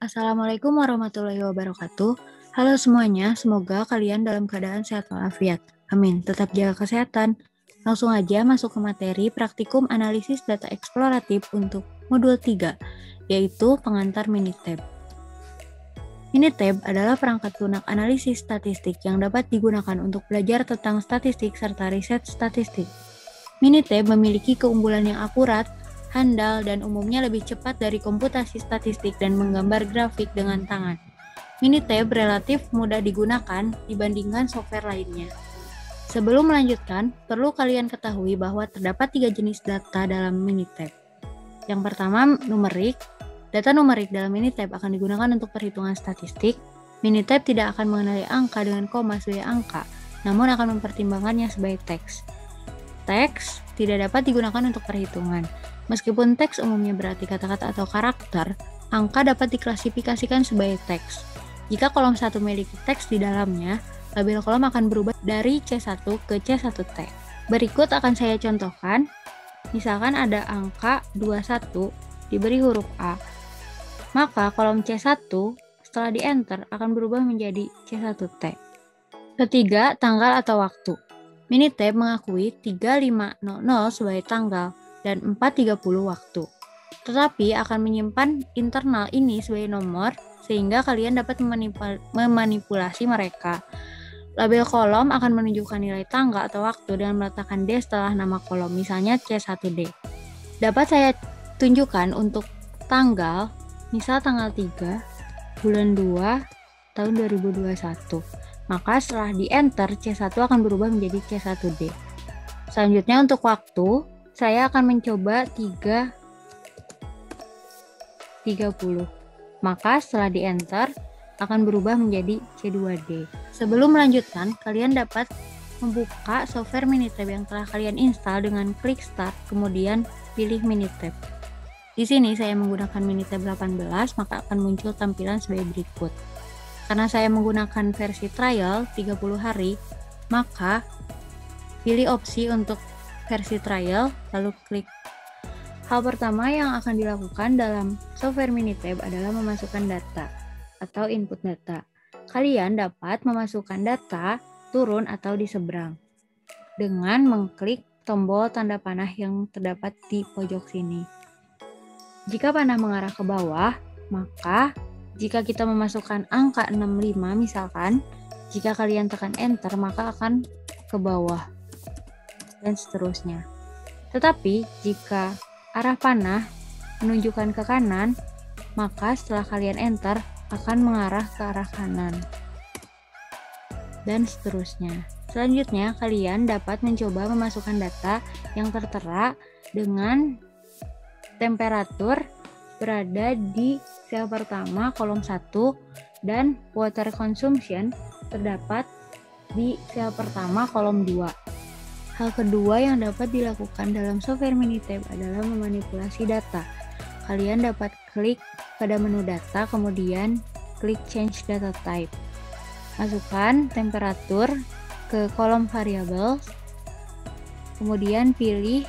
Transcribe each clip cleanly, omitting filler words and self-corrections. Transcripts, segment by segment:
Assalamualaikum warahmatullahi wabarakatuh. Halo semuanya, semoga kalian dalam keadaan sehat walafiat. Amin, tetap jaga kesehatan. Langsung aja masuk ke materi praktikum analisis data eksploratif untuk modul 3, yaitu pengantar Minitab. Minitab adalah perangkat lunak analisis statistik yang dapat digunakan untuk belajar tentang statistik serta riset statistik. Minitab memiliki keunggulan yang akurat, handal, dan umumnya lebih cepat dari komputasi statistik dan menggambar grafik dengan tangan. Minitab relatif mudah digunakan dibandingkan software lainnya. Sebelum melanjutkan, perlu kalian ketahui bahwa terdapat 3 jenis data dalam Minitab. Yang pertama, numerik. Data numerik dalam Minitab akan digunakan untuk perhitungan statistik. Minitab tidak akan mengenali angka dengan koma sebagai angka, namun akan mempertimbangkannya sebagai teks. Teks tidak dapat digunakan untuk perhitungan. Meskipun teks umumnya berarti kata-kata atau karakter, angka dapat diklasifikasikan sebagai teks. Jika kolom 1 memiliki teks di dalamnya, label kolom akan berubah dari C1 ke C1T. Berikut akan saya contohkan. Misalkan ada angka 21 diberi huruf A. Maka kolom C1 setelah di-enter akan berubah menjadi C1T. Ketiga, tanggal atau waktu. Minitab mengakui 3500 sebagai tanggal dan 430 waktu. Tetapi akan menyimpan internal ini sebagai nomor sehingga kalian dapat memanipulasi mereka. Label kolom akan menunjukkan nilai tanggal atau waktu dengan meletakkan D setelah nama kolom, misalnya C1D. Dapat saya tunjukkan untuk tanggal, misal tanggal 3 bulan 2 tahun 2021. Maka setelah di-enter, C1 akan berubah menjadi C1D. Selanjutnya untuk waktu, saya akan mencoba 3.30. Maka setelah di-enter, akan berubah menjadi C2D. Sebelum melanjutkan, kalian dapat membuka software Minitab yang telah kalian install dengan klik Start, kemudian pilih Minitab. Di sini saya menggunakan Minitab 18, maka akan muncul tampilan sebagai berikut. Karena saya menggunakan versi trial 30 hari, maka pilih opsi untuk versi trial, lalu klik. Hal pertama yang akan dilakukan dalam software Minitab adalah memasukkan data atau input data. Kalian dapat memasukkan data turun atau di seberang dengan mengklik tombol tanda panah yang terdapat di pojok sini. Jika panah mengarah ke bawah, maka jika kita memasukkan angka 65 misalkan, jika kalian tekan enter maka akan ke bawah dan seterusnya. Tetapi jika arah panah menunjukkan ke kanan, maka setelah kalian enter akan mengarah ke arah kanan dan seterusnya. Selanjutnya kalian dapat mencoba memasukkan data yang tertera dengan temperatur berada di sel pertama kolom 1 dan water consumption terdapat di sel pertama kolom 2. Hal kedua yang dapat dilakukan dalam software Minitab adalah memanipulasi data. Kalian dapat klik pada menu data, kemudian klik change data type. Masukkan temperatur ke kolom variables, kemudian pilih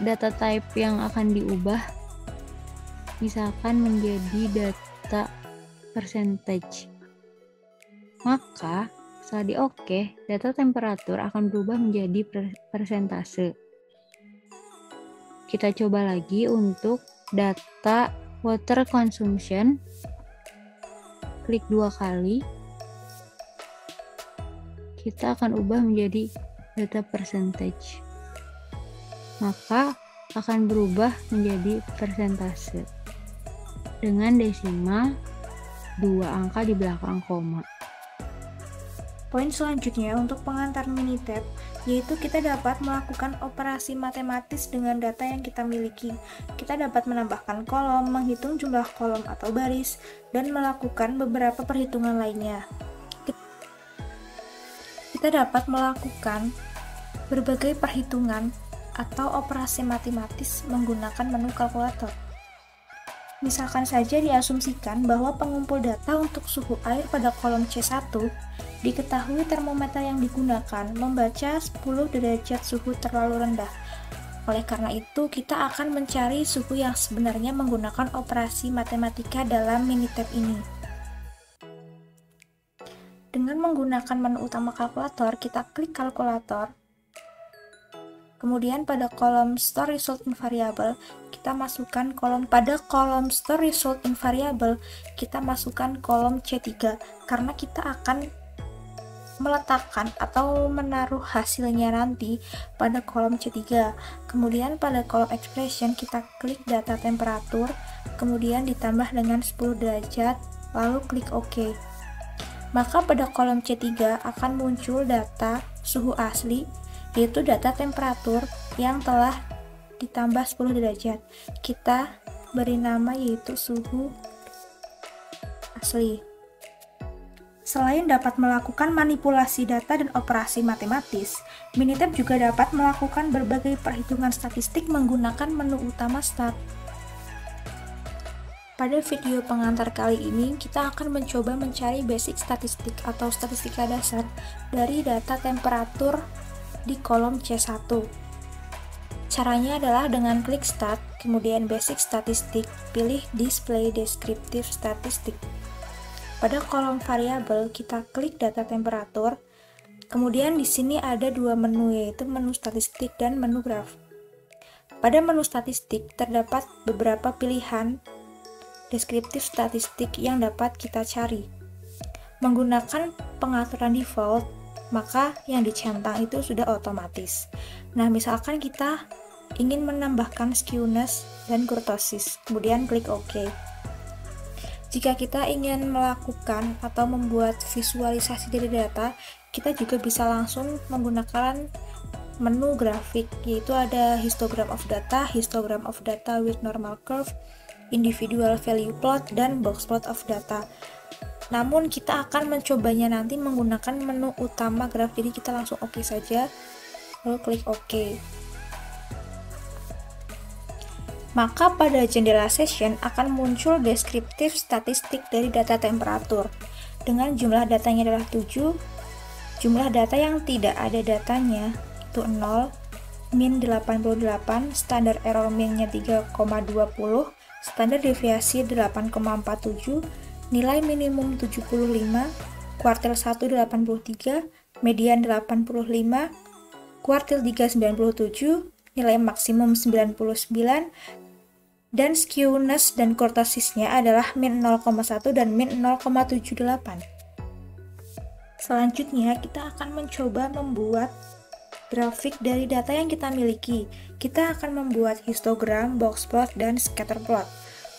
data type yang akan diubah, misalkan menjadi data percentage. Maka setelah di OK, data temperatur akan berubah menjadi persentase. Kita coba lagi untuk data water consumption. Klik 2 kali. Kita akan ubah menjadi data percentage. Maka akan berubah menjadi persentase dengan desimal 2 angka di belakang koma. Poin selanjutnya untuk pengantar Minitab, yaitu kita dapat melakukan operasi matematis dengan data yang kita miliki. Kita dapat menambahkan kolom, menghitung jumlah kolom atau baris, dan melakukan beberapa perhitungan lainnya. Kita dapat melakukan berbagai perhitungan atau operasi matematis menggunakan menu kalkulator. Misalkan saja diasumsikan bahwa pengumpul data untuk suhu air pada kolom C1 diketahui termometer yang digunakan membaca 10 derajat suhu terlalu rendah. Oleh karena itu, kita akan mencari suhu yang sebenarnya menggunakan operasi matematika dalam Minitab ini. Dengan menggunakan menu utama kalkulator, kita klik kalkulator. Kemudian pada kolom Store Result in Variable, kita masukkan kolom Store Result in Variable, kita masukkan kolom C3 karena kita akan meletakkan atau menaruh hasilnya nanti pada kolom C3. Kemudian pada kolom Expression kita klik data temperatur, kemudian ditambah dengan 10 derajat, lalu klik OK. Maka pada kolom C3 akan muncul data suhu asli, yaitu data temperatur yang telah ditambah 10 derajat. Kita beri nama yaitu suhu asli. Selain dapat melakukan manipulasi data dan operasi matematis, Minitab juga dapat melakukan berbagai perhitungan statistik menggunakan menu utama Stat. Pada video pengantar kali ini, kita akan mencoba mencari basic statistik atau statistika dasar dari data temperatur di kolom C1. Caranya adalah dengan klik Stat, kemudian Basic Statistik, pilih Display Descriptive Statistik. Pada kolom variabel, kita klik data temperatur, kemudian di sini ada dua menu, yaitu menu statistik dan menu graf. Pada menu statistik, terdapat beberapa pilihan deskriptif statistik yang dapat kita cari. Menggunakan pengaturan default, maka yang dicentang itu sudah otomatis. Nah, misalkan kita ingin menambahkan skewness dan kurtosis, kemudian klik OK. Jika kita ingin melakukan atau membuat visualisasi dari data, kita juga bisa langsung menggunakan menu grafik, yaitu ada histogram of data with normal curve, individual value plot, dan box plot of data. Namun kita akan mencobanya nanti menggunakan menu utama graf, jadi kita langsung OK saja, lalu klik OK. Maka pada jendela session akan muncul deskriptif statistik dari data temperatur dengan jumlah datanya adalah 7, jumlah data yang tidak ada datanya itu 0, min 88, standar error minnya 3,20, standar deviasi 8,47, nilai minimum 75, kuartil 1 83, median 85, kuartil 3 97, nilai maksimum 99, dan skewness dan kurtosisnya adalah min 0,1 dan min 0,78. Selanjutnya kita akan mencoba membuat grafik dari data yang kita miliki. Kita akan membuat histogram, box plot, dan scatter plot.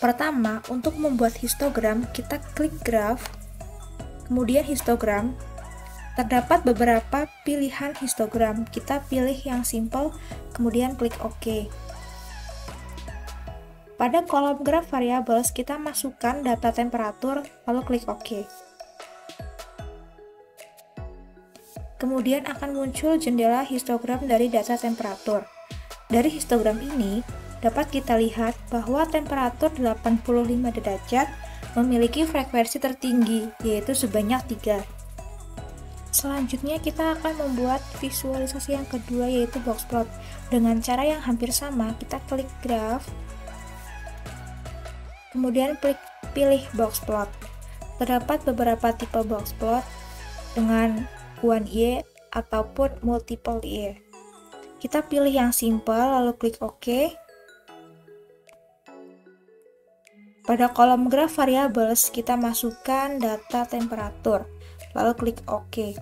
Pertama, untuk membuat histogram, kita klik graf, kemudian histogram. Terdapat beberapa pilihan histogram. Kita pilih yang simple, kemudian klik OK. Pada kolom graf variables, kita masukkan data temperatur, lalu klik OK. Kemudian akan muncul jendela histogram dari data temperatur. Dari histogram ini, dapat kita lihat bahwa temperatur 85 derajat memiliki frekuensi tertinggi, yaitu sebanyak 3. Selanjutnya kita akan membuat visualisasi yang kedua, yaitu box plot. Dengan cara yang hampir sama, kita klik graf, kemudian pilih box plot. Terdapat beberapa tipe box plot dengan 1Y ataupun multiple Y. Kita pilih yang simple, lalu klik OK. Pada kolom graf variables, kita masukkan data temperatur, lalu klik OK.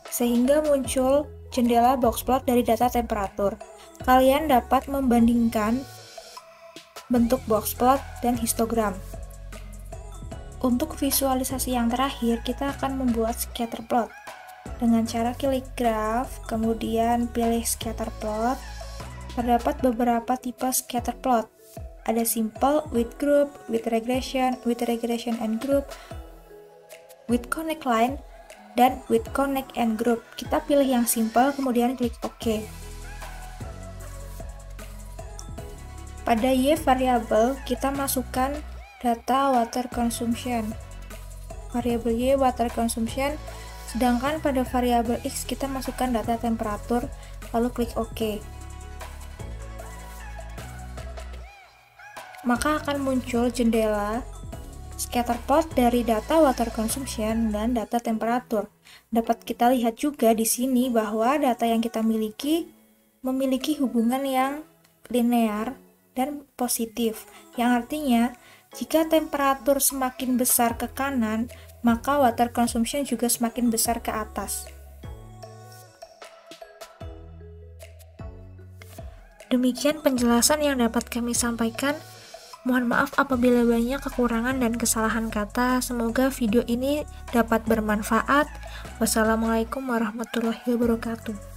Sehingga muncul jendela box plot dari data temperatur. Kalian dapat membandingkan bentuk box plot dan histogram. Untuk visualisasi yang terakhir, kita akan membuat scatter plot. Dengan cara klik graf, kemudian pilih scatter plot. Terdapat beberapa tipe scatter plot. Ada simple, with group, with regression and group, with connect line, dan with connect and group. Kita pilih yang simple, kemudian klik OK. Pada Y variable, kita masukkan data water consumption. Variabel Y water consumption Sedangkan pada variabel X kita masukkan data temperatur, lalu klik OK. Maka akan muncul jendela scatter plot dari data water consumption dan data temperatur. Dapat kita lihat juga di sini bahwa data yang kita memiliki hubungan yang linear dan positif, yang artinya jika temperatur semakin besar ke kanan, maka water consumption juga semakin besar ke atas. Demikian penjelasan yang dapat kami sampaikan. Mohon maaf apabila banyak kekurangan dan kesalahan kata. Semoga video ini dapat bermanfaat. Wassalamualaikum warahmatullahi wabarakatuh.